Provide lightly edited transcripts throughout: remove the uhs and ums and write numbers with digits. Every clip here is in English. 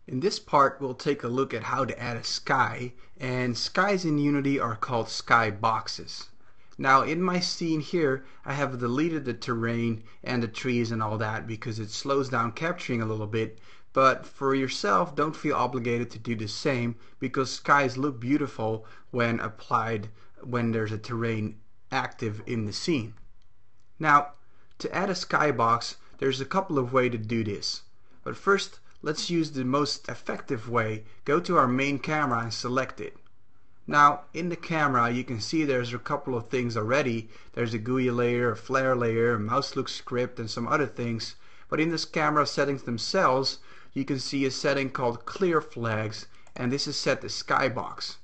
In this part, we'll take a look at how to add a sky, and skies in Unity are called skyboxes. Now in my scene here, I have deleted the terrain and the trees and all that because it slows down capturing a little bit, but for yourself, don't feel obligated to do the same because skies look beautiful when applied when there's a terrain active in the scene. Now, to add a skybox, there's a couple of ways to do this, but first, let's use the most effective way. Go to our main camera and select it. Now in the camera you can see there's a couple of things already. There's a GUI layer, a flare layer, a mouse look script and some other things. But in this camera settings themselves you can see a setting called clear flags, and this is set to skybox.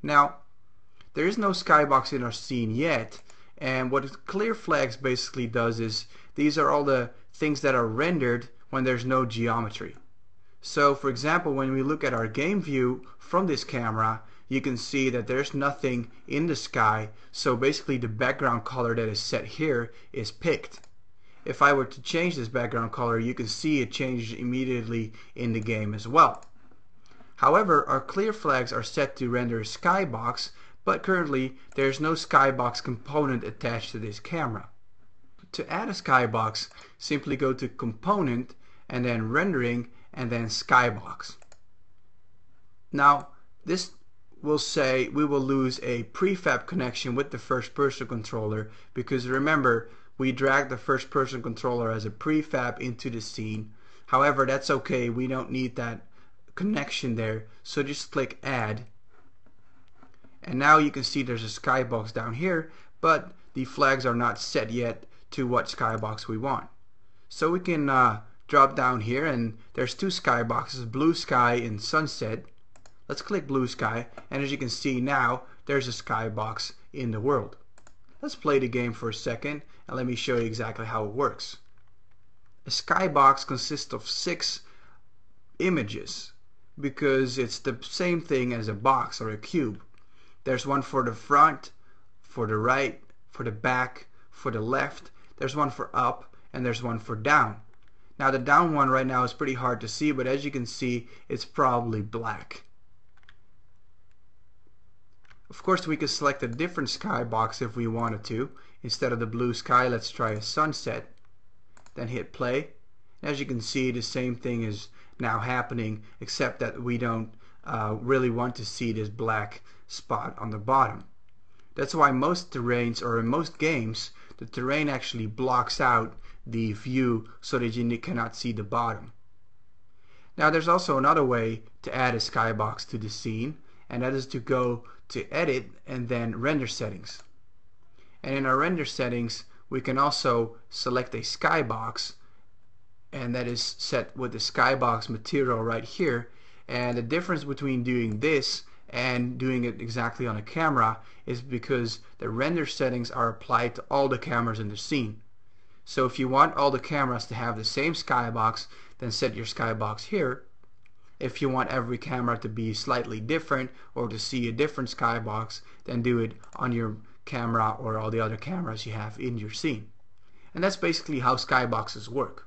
Now there is no skybox in our scene yet, and what clear flags basically does is these are all the things that are rendered when there's no geometry. So for example, when we look at our game view from this camera, you can see that there's nothing in the sky, so basically the background color that is set here is picked. If I were to change this background color, you can see it changes immediately in the game as well. However, our clear flags are set to render a skybox, but currently there's no skybox component attached to this camera. To add a skybox, simply go to Component and then Rendering and then Skybox. Now this will say we will lose a prefab connection with the first person controller because remember, we dragged the first person controller as a prefab into the scene. However, that's okay, we don't need that connection there, so just click Add, and now you can see there's a skybox down here, but the flags are not set yet to what skybox we want. So we can drop down here and there's two skyboxes, blue sky and sunset. Let's click blue sky, and as you can see now there's a skybox in the world. Let's play the game for a second and let me show you exactly how it works. A skybox consists of 6 images because it's the same thing as a box or a cube. There's one for the front, for the right, for the back, for the left, there's one for up, and there's one for down. Now the down one right now is pretty hard to see, but as you can see it's probably black. Of course we could select a different skybox if we wanted to. Instead of the blue sky, let's try a sunset. Then hit play. As you can see, the same thing is now happening, except that we don't really want to see this black spot on the bottom. That's why most terrains, or in most games, the terrain actually blocks out the view so that you cannot see the bottom. Now there's also another way to add a skybox to the scene, and that is to go to Edit and then Render Settings. And in our render settings we can also select a skybox, and that is set with the skybox material right here. And the difference between doing this and doing it exactly on a camera is because the render settings are applied to all the cameras in the scene. So if you want all the cameras to have the same skybox, then set your skybox here. If you want every camera to be slightly different or to see a different skybox, then do it on your camera or all the other cameras you have in your scene. And that's basically how skyboxes work.